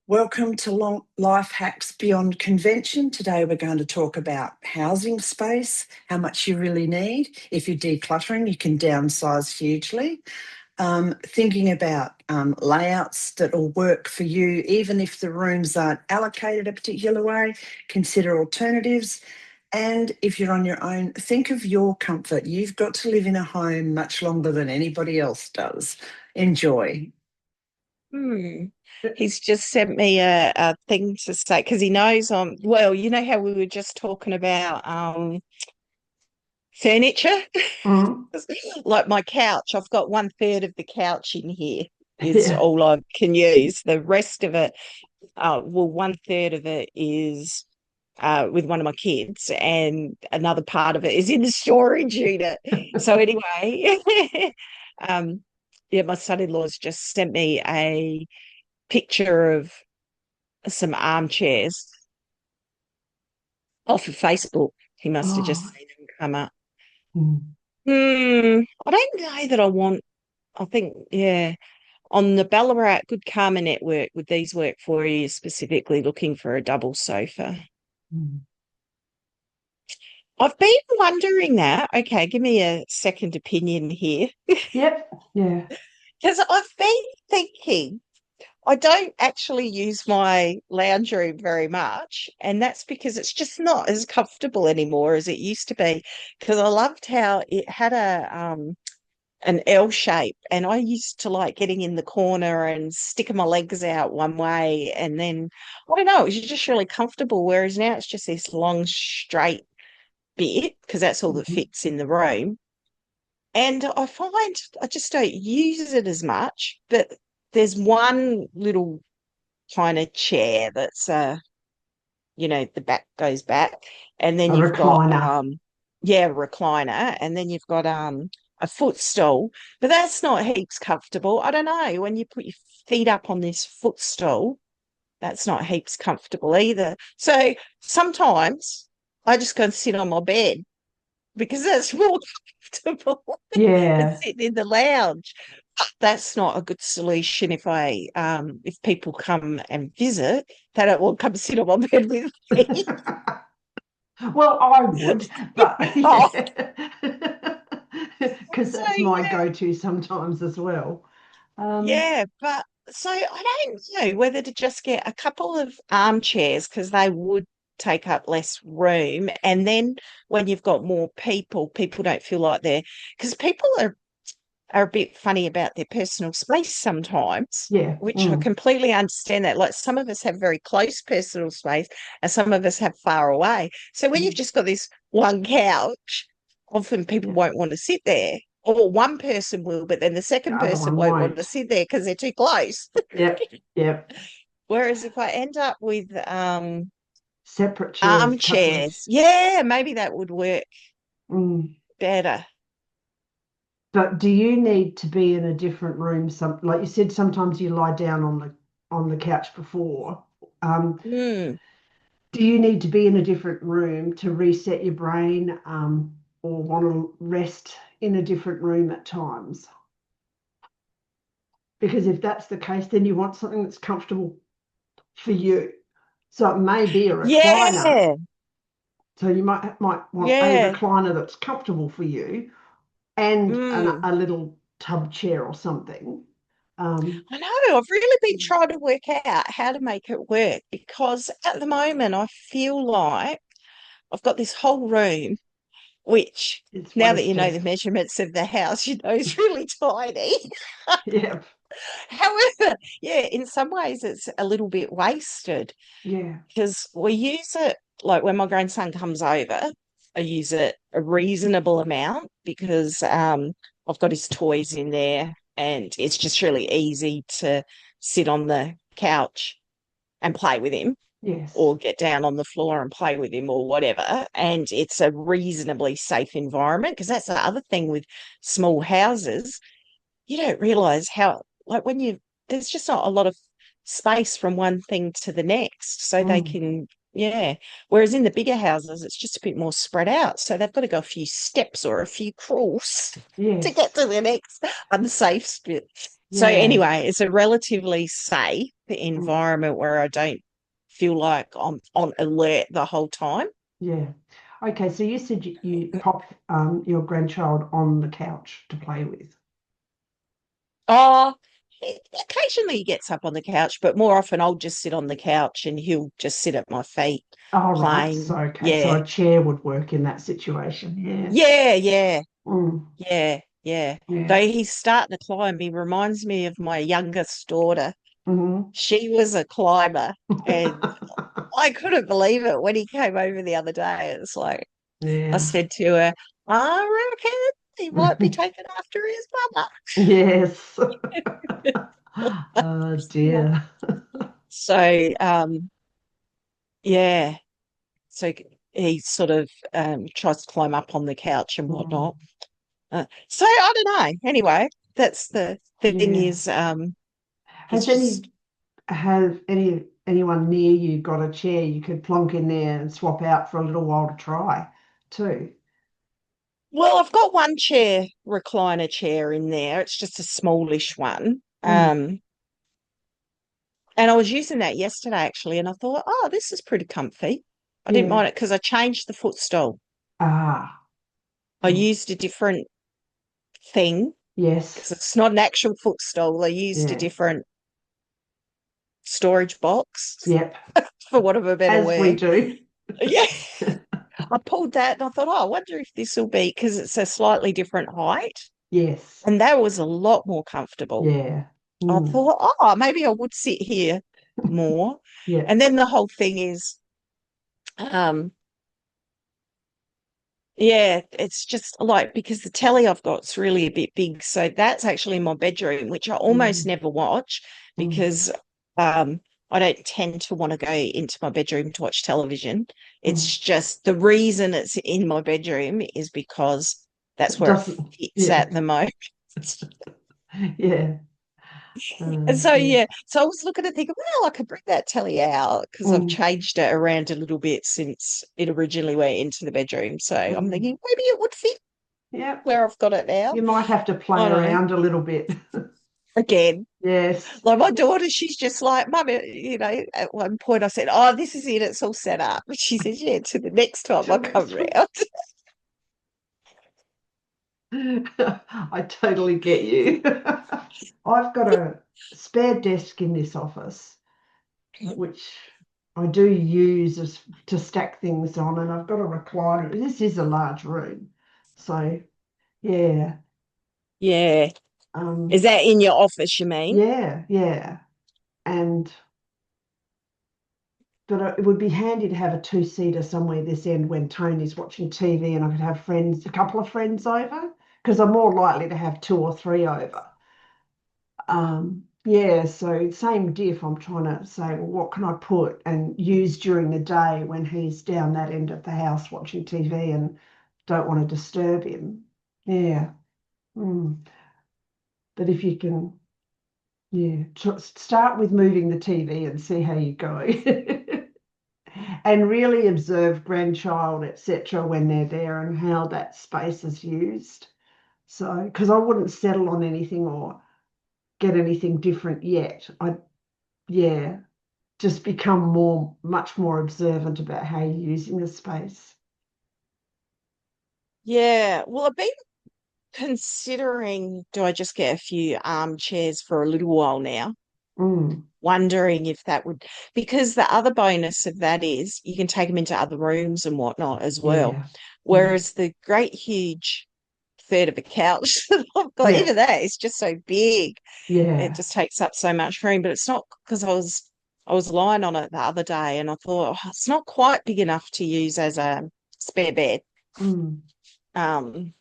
Welcome to Life Hacks Beyond Convention. Today we're going to talk about housing space, how much you really need. If you're decluttering, you can downsize hugely. Thinking about layouts that will work for you, even if the rooms aren't allocated a particular way, consider alternatives. And if you're on your own, think of your comfort. You've got to live in a home much longer than anybody else does. Enjoy. Hmm. He's just sent me a thing to say because he knows well, you know how we were just talking about furniture? Mm. Like my couch, I've got 1/3 of the couch in here is Yeah. all I can use. The rest of it, well, 1/3 of it is with one of my kids, and another part of it is in the storage unit. So anyway, um, yeah, my son-in-law's just sent me a picture of some armchairs off of Facebook. He must have just Oh. seen them come up. Mm. I don't know that I want, I think, yeah, on the Ballarat Good Karma Network, would these work for you, specifically looking for a double sofa? Mm. I've been wondering that. Okay, give me a second opinion here. Yep. Yeah. Because I've been thinking, I don't actually use my lounge room very much, and that's because it's just not as comfortable anymore as it used to be. Because I loved how it had a an L shape, and I used to like getting in the corner and sticking my legs out one way, and then I don't know, it was just really comfortable. Whereas now it's just this long straight bit because that's all that Mhm. fits in the room. And I find I just don't use it as much, but there's one little kind of chair that's the back goes back, and then A you've got recliner. yeah, recliner, and then you've got a footstool, but that's not heaps comfortable. I don't know, when you put your feet up on this footstool, that's not heaps comfortable either. So sometimes I just go and sit on my bed because that's more comfortable than Yeah. sitting in the lounge. But that's not a good solution if people come and visit, they don't want to come sit on my bed with me. Well, I would, but Oh, yeah, because so that's my yeah, go-to sometimes as well. Um, yeah, but so I don't know whether to just get a couple of armchairs because they would take up less room. And then when you've got more people, people don't feel like they're, because people are a bit funny about their personal space sometimes, yeah. which I Mm. completely understand that. Like some of us have very close personal space and some of us have far away. So when you've Mm. just got this one couch, often people Yeah. won't want to sit there. Or one person will, but then the The second other person one won't want to won't. sit there because they're too close. Yep. Yep. Whereas if I end up with Separate chairs, couple of. armchairs, yeah, maybe that would work Mm. better. But do you need to be in a different room? Like you said, sometimes you lie down on the couch before. Um, Hmm. do you need to be in a different room to reset your brain, or want to rest in a different room at times? Because if that's the case, then you want something that's comfortable for you. So it may be a recliner. Yeah, So you might want a yeah. recliner that's comfortable for you and Mm. a little tub chair or something. Um, I know. I've really been trying to work out how to make it work because at the moment I feel like I've got this whole room, which it's now that you know the wasted. measurements of the house, you know is really tiny. Yeah, However, yeah, in some ways it's a little bit wasted yeah, because we use it like when my grandson comes over, I use it a reasonable amount because I've got his toys in there and it's just really easy to sit on the couch and play with him yes. or get down on the floor and play with him or whatever. And it's a reasonably safe environment because that's the other thing with small houses. You don't realize how, like, there's just not a lot of space from one thing to the next. So they Mm, can, yeah. Whereas in the bigger houses, it's just a bit more spread out. So they've got to go a few steps or a few crawls to get yes, to the next unsafe bit. So yeah. anyway, it's a relatively safe. the Mm. environment where I don't feel like I'm on alert the whole time. Yeah. Okay, so you said you pop your grandchild on the couch to play with. Oh, occasionally he gets up on the couch, but more often I'll just sit on the couch and he'll just sit at my feet Oh, right. So, playing. okay. So Yeah. a chair would work in that situation. Yeah. Yeah, yeah, Mm, yeah, yeah. yeah. Though he's starting to climb, he reminds me of my youngest daughter. Hmm. She was a climber, and I couldn't believe it when he came over the other day. It's like I Yeah. said to her, I reckon he might be taken after his mother. Yes. Oh dear. So, yeah. So he sort of tries to climb up on the couch and Mm, whatnot. So I don't know. Anyway, that's the thing yeah. is, he's Has just anyone near you got a chair you could plonk in there and swap out for a little while to try too? well, I've got one recliner chair in there. It's just a smallish one. Mm, And I was using that yesterday actually, and I thought, oh, this is pretty comfy. I didn't yeah. mind it because I changed the footstool. Ah. I Mm, used a different thing because yes. it's not an actual footstool. I used a Yeah. different storage box, Yep. for want of a better As we word. do. Yeah. I pulled that and I thought, oh, I wonder if this will be because it's a slightly different height. Yes. And that was a lot more comfortable. Yeah. I Mm, thought, oh, maybe I would sit here more. yeah. And then the whole thing is, um, yeah, it's just like because the telly I've got's really a bit big. So that's actually in my bedroom, which I almost Mm, never watch mm, because um, I don't tend to want to go into my bedroom to watch television. mm. It's just the reason it's in my bedroom is because that's It where it doesn't. fits Yeah. at the moment. Yeah. And so, Yeah. yeah, so I was looking to think, well, I could bring that telly out because I've Mm, changed it around a little bit since it originally went into the bedroom. So I'm mm. thinking maybe it would fit Yeah. where I've got it now. You might have to play I know. around a little bit. Again, Yes. like my daughter, she's just like, Mum, at one point I said, oh, this is it, it's all set up. She says, yeah, to the next time I Till come next week. round. I totally get you. I've got a spare desk in this office, which I do use to stack things on, and I've got a recliner. This is a large room. So, yeah. Yeah. Is Um, that in your office, you mean? yeah, yeah. And but it would be handy to have a two-seater somewhere this end when Tony's watching TV and I could have a couple of friends over, because I'm more likely to have two or three over. Yeah, so same diff. I'm trying to say, well, what can I put and use during the day when he's down that end of the house watching TV and don't want to disturb him. Yeah. Mm. But if you can, yeah, start with moving the TV and see how you go. And really observe grandchild, etc., when they're there and how that space is used. So, because I wouldn't settle on anything or get anything different yet. Yeah, just become much more observant about how you're using the space. Yeah. Well, I've been considering, do I just get a few armchairs for a little while now? Mm, Wondering if that would, because the other bonus of that is you can take them into other rooms and whatnot as well. yeah. Mm, Whereas the great huge third of a couch that I've got, yeah. even that is just so big. It Yeah. just takes up so much room. But it's not because I was lying on it the other day and I thought, oh, it's not quite big enough to use as a spare bed. Mm. Um,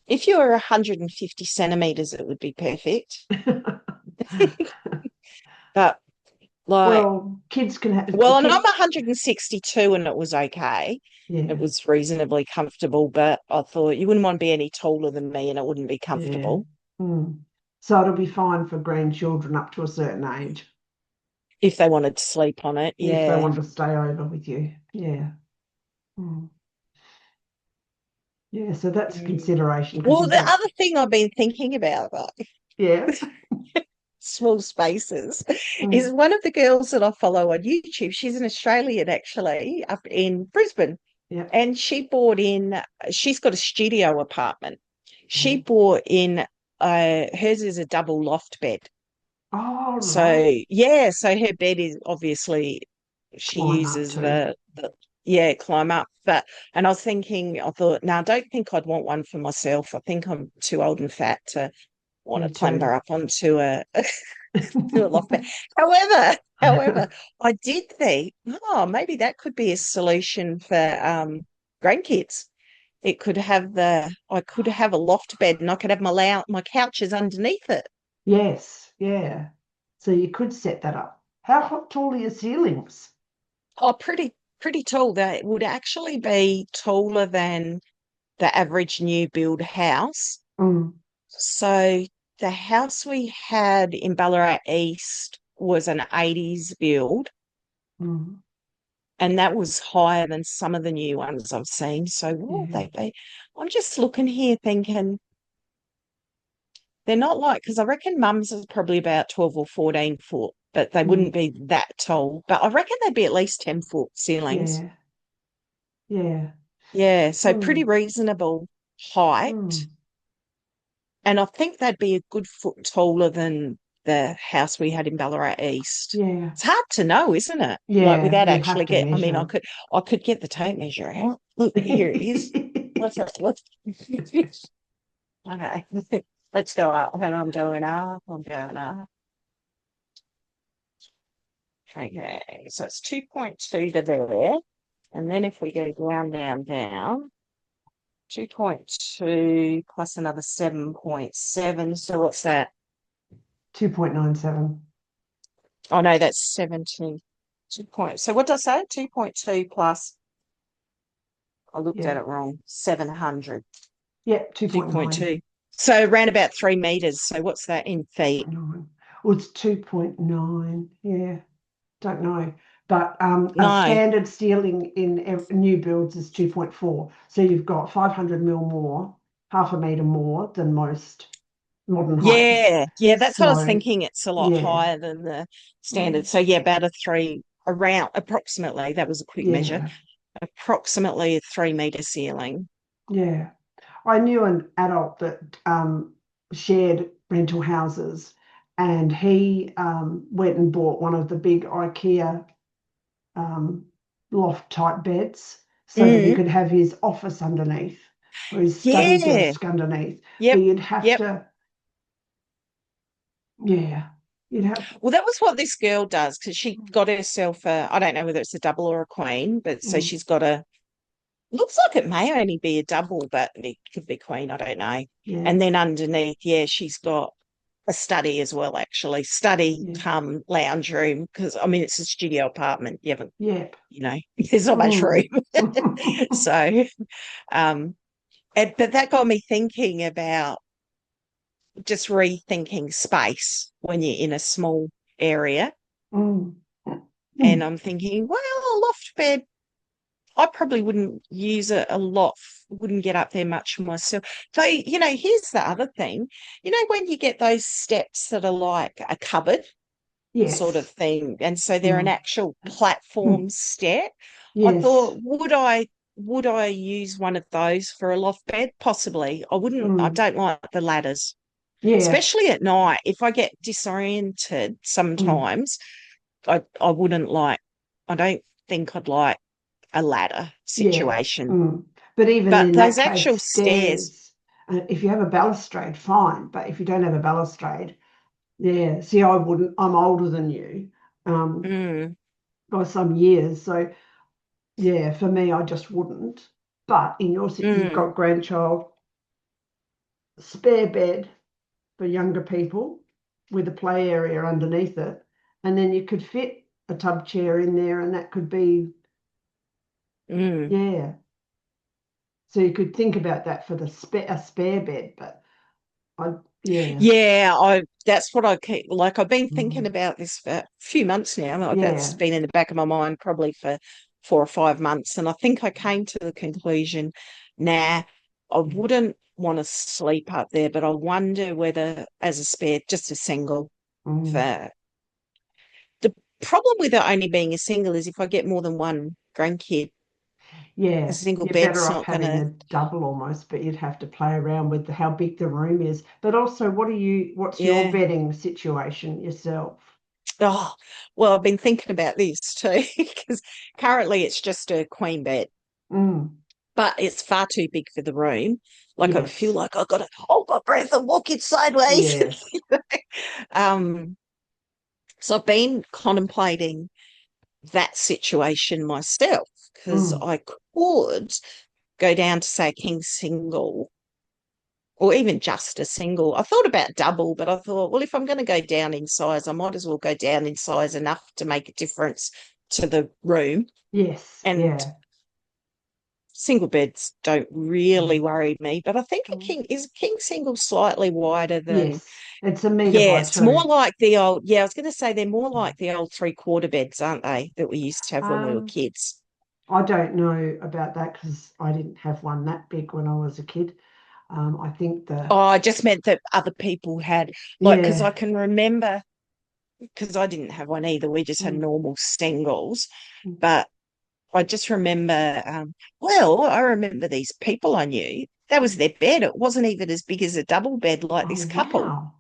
if you were 150 centimeters, it would be perfect. But like, Well, kids can have well, and I'm kids. 162 and it was okay. It Yeah. was reasonably comfortable, but I thought you wouldn't want to be any taller than me and it wouldn't be Yeah. comfortable Mm. So it'll be fine for grandchildren up to a certain age if they wanted to sleep on it. if they Yeah. want to stay over with you. Yeah. Mm. Yeah. So that's a Mm. consideration because Well, you the don't. other thing I've been thinking about, though, Yeah. small spaces is Mm. one of the girls that I follow on YouTube. She's an Australian, actually, up in Brisbane. Yeah. And she's got a studio apartment. She Mm. bought in, hers is a double loft bed. Oh, right. So, yeah, so her bed is obviously, she Climb up uses too. yeah, climb up. And I thought, no, I don't think I'd want one for myself. I think I'm too old and fat to want Me to clamber too. up onto to a loft bed. However, I did think, oh, maybe that could be a solution for grandkids. I could have a loft bed and I could have my couches underneath it. Yes, yeah. So you could set that up. How tall are your ceilings? Oh, pretty tall. That would actually be taller than the average new build house. Mm. So the house we had in Ballarat East was an 80s build, Mm. and that was higher than some of the new ones I've seen. So what would Yeah. they be? I'm just looking here thinking they're not like, because I reckon mum's is probably about 12 or 14 foot, but they Mm. wouldn't be that tall. But I reckon they'd be at least 10-foot ceilings. Yeah. Yeah. Yeah, so pretty Mm. reasonable height. Mm. And I think they'd be a good foot taller than the house we had in Ballarat East. Yeah. It's hard to know, isn't it? Like Yeah. without You'd have actually to I mean, measure. I could get the tape measure out. Look, here it is. Let's okay. Let's go up. And I'm going up. I'm going up. Okay. So it's 2.2 to there. And then if we go down, 2.2 plus another 7.7. So what's that? 2.97. Oh no, that's 17. So what did I say? 2.2 plus, I looked Yeah. at it wrong, 700, Yeah. 2.9. 2.2. So around about 3 meters. So what's that in feet? 2.9. Well, it's 2.9. Yeah. Don't know. But a No. standard ceiling in new builds is 2.4. So you've got 500 mil more, half a metre more than most modern homes. Yeah, that's what I was So, thinking. It's a lot yeah, higher than the yeah, standard. So yeah, about around approximately, that was a quick measure, yeah, approximately a 3 meter ceiling. yeah. I knew an adult that shared rental houses, and he went and bought one of the big IKEA um, loft type beds so that he Mm, could have his office underneath or his study yeah. desk underneath. But Yep. you'd have Yep. to, yeah, you'd have, Well, that was what this girl does because she got herself I don't know whether it's a double or a queen, but so mm, she's got looks like it may only be a double, but it could be queen, I don't know. yeah, And then underneath, yeah, she's got a study as well, actually. Study yeah, come lounge room, because I mean it's a studio apartment. You haven't, yep. there's not much room. Mm. So um but that got me thinking about just rethinking space when you're in a small area. Mm. And Mm. I'm thinking, well, a loft bed, I probably wouldn't use it a lot, wouldn't get up there much myself. So, here's the other thing. When you get those steps that are like a cupboard sort of Yes. thing, and so they're an Mm. actual Mm. platform step, I Yes. thought, would I use one of those for a loft bed? Possibly. I Mm. don't like the ladders, Yeah. especially at night. If I get disoriented Mm. sometimes, I wouldn't like, I don't think I'd like a ladder Yeah. situation. Mm. But even But in those that case, actual stairs, stairs, if you have a balustrade, fine. But if you don't have a balustrade, yeah. See, I wouldn't. I'm older than you mm, by some years. So, yeah, for me, I just wouldn't. But in you've mm, got grandchild, spare bed for younger people with a play area underneath it. And then you could fit a tub chair in there, and that could be, mm. yeah. So you could think about that for a spare bed, but I, yeah, Yeah, that's what I keep, like, I've been thinking mm, about this for a few months now. Like, that's yeah, been in the back of my mind probably for 4 or 5 months. And I think I came to the conclusion, nah, I wouldn't want to sleep up there, but I wonder whether as a spare, just a single. Mm. for the problem with it only being a single is if I get more than one grandkid, a Yeah, single you're better bed's off not having gonna. a double almost, but you'd have to play around with how big the room is. But also, what's your Yeah. bedding situation yourself? Oh, well, I've been thinking about this too, because currently it's just a queen bed, Mm. but it's far too big for the room. Like I feel Yes, like I've got to hold my breath and walk it sideways. yes. um, so I've been contemplating that situation myself because Mm. I could go down to say king single or even just a single. I thought about double, but I thought, well, if I'm going to go down in size, I might as well go down in size enough to make a difference to the room. Yes, And yeah. single beds don't really Mm. worry me, but I think Mm. a king single slightly wider than. Yes, it's a metre Yeah, by it's more two. like the old. Yeah, I was going to say they're more like the old three-quarter beds, aren't they, that we used to have when we were Um, kids? I don't know about that because I didn't have one that big when I was a kid. I think Oh, I just meant that other people had, like, because I yeah. can remember, because I didn't have one either. We just had Mm. normal singles, Mm. but I just remember, well, I remember these people I knew. That was Mm. their bed. It wasn't even as big as a double bed like Oh, this couple. wow.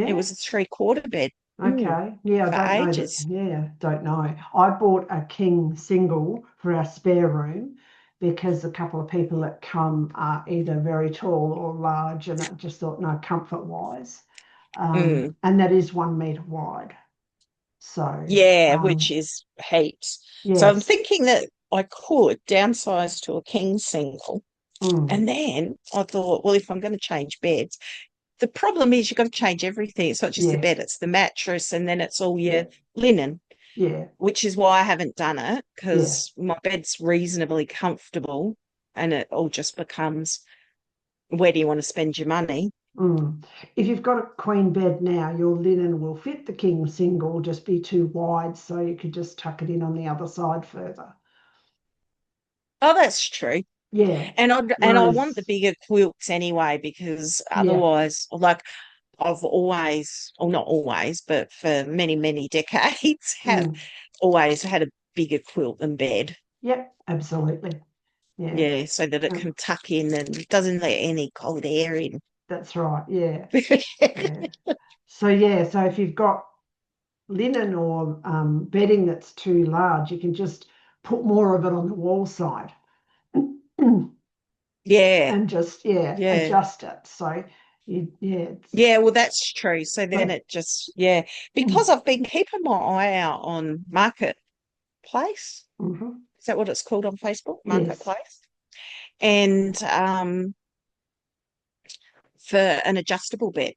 It Yeah. was a three-quarter bed Okay. Yeah, I for don't know that. ages. Yeah, don't know. I bought a king single for our spare room because a couple of people that come are either very tall or large, and I just thought, no, comfort wise. Mm. And that is 1 metre wide. So, Yeah, which is heaps. So I'm yes. thinking that I could downsize to a king single. Mm. And then I thought, well, if I'm going to change beds, the problem is you've got to change everything. It's not just the bed, Yes. it's the mattress, and then it's all your Yeah. linen, Yeah. which is why I haven't done it Yeah. because my bed's reasonably comfortable and it all just becomes where do you want to spend your money? Mm. If you've got a queen bed now, your linen will fit the king single, just be too wide, so you could just tuck it in on the other side further. Oh, that's true. Yeah. And I want the Whereas, bigger quilts anyway because yeah. otherwise, like I've always, or not always, but for many, many decades, have Mm. always had a bigger quilt than bed. Yep, absolutely. Yeah. Yeah, so that it Um, can tuck in and doesn't let any cold air in. that's right. Yeah. Yeah. So yeah, so if you've got linen or bedding that's too large, you can just put more of it on the wall side Yeah, and just yeah, yeah. adjust it. So yeah, it's Yeah, well, that's true. So then but it just, yeah, because I've been keeping my eye out on Marketplace. mhm. Is that what it's called on Facebook? Yes. Marketplace. And for an adjustable bed.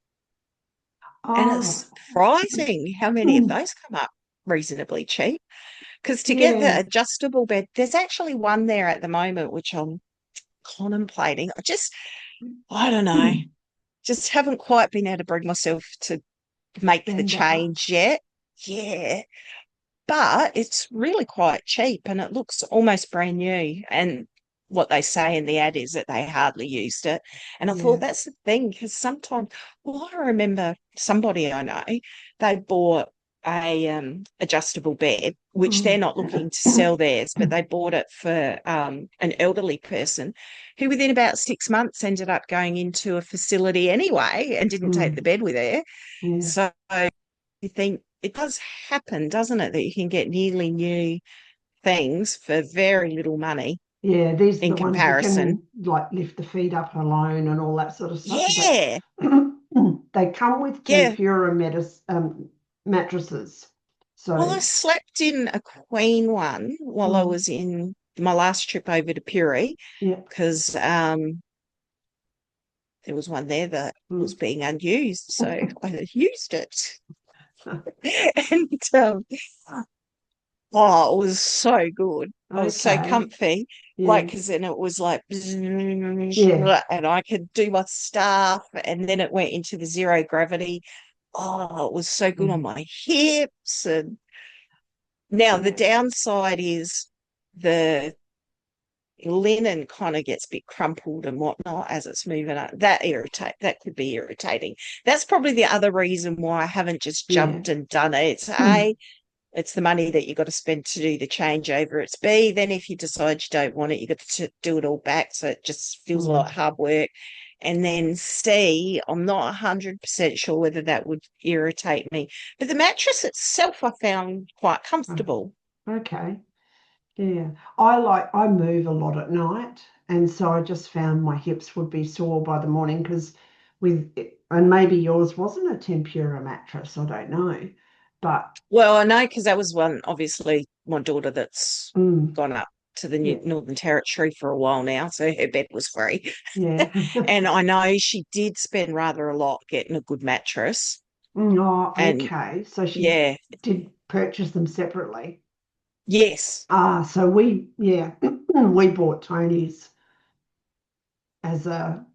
And Oh, it's surprising how many of those come up reasonably cheap. Because to get the yeah. adjustable bed, there's actually one there at the moment, which I'm contemplating. I don't know, just haven't quite been able to bring myself to make the Spend that change much. yet. Yeah. But it's really quite cheap and it looks almost brand new. And what they say in the ad is that they hardly used it. And I thought Yeah. that's the thing because sometimes, well, I remember somebody I know, they bought a adjustable bed, which they're Mm. not looking to sell theirs, but they bought it for an elderly person who within about 6 months ended up going into a facility anyway and didn't take the Mm. bed with her. Yeah. So you think it does happen, doesn't it, that you can get nearly new things for very little money Yeah, these are in the ones that comparison. can like lift the feet up alone and all that sort of stuff. But Yeah, they come with yeah. tempura mattresses. Well, So I slept in a queen one while I mm, was in my last trip over to Puri yeah. because there was one there that was Mm. being unused, so I used it. And oh, it was so good. I was so Okay. comfy. Like, Yeah. because then it was like, Yeah. and I could do my stuff. And then it went into the zero gravity. Oh, it was so good on Mm. my hips. And now the Yeah. downside is the linen kind of gets a bit crumpled and whatnot as it's moving up. That could be irritating. That's probably the other reason why I haven't just Yeah. jumped and done it. It's Mm. it's the money that you've got to spend to do the changeover. It's B, then if you decide you don't want it, you've got to do it all back. So it just feels like hard work. And then C, I'm not 100% sure whether that would irritate me. But the mattress itself I found quite comfortable. Okay. Yeah. I move a lot at night, and so I just found my hips would be sore by the morning because and maybe yours wasn't a tempura mattress, I don't know. But Well, I know because that was one, obviously, my daughter that's mm, gone up to the yeah, Northern Territory for a while now, so her bed was free. yeah. And I know she did spend rather a lot getting a good mattress. Oh, And okay. So she yeah, did purchase them separately. yes, So yeah, we bought Tony's as a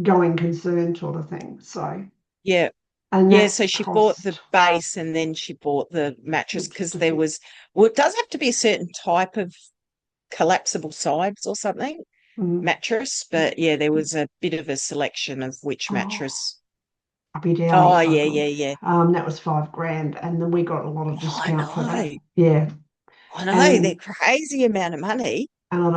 going concern sort of thing. So, yeah, and yeah. that So she bought the cost base and then she bought the mattress because to there fit. was, well, it does have to be a certain type of collapsible sides or something Mm. mattress, but yeah, there was a bit of a selection of which Oh, mattress. a bit Oh, outy, I yeah, thought. yeah, yeah. That was 5 grand, and then we got a lot of Oh, I discount for that. know. Yeah, I know, they're and crazy amount of money. and I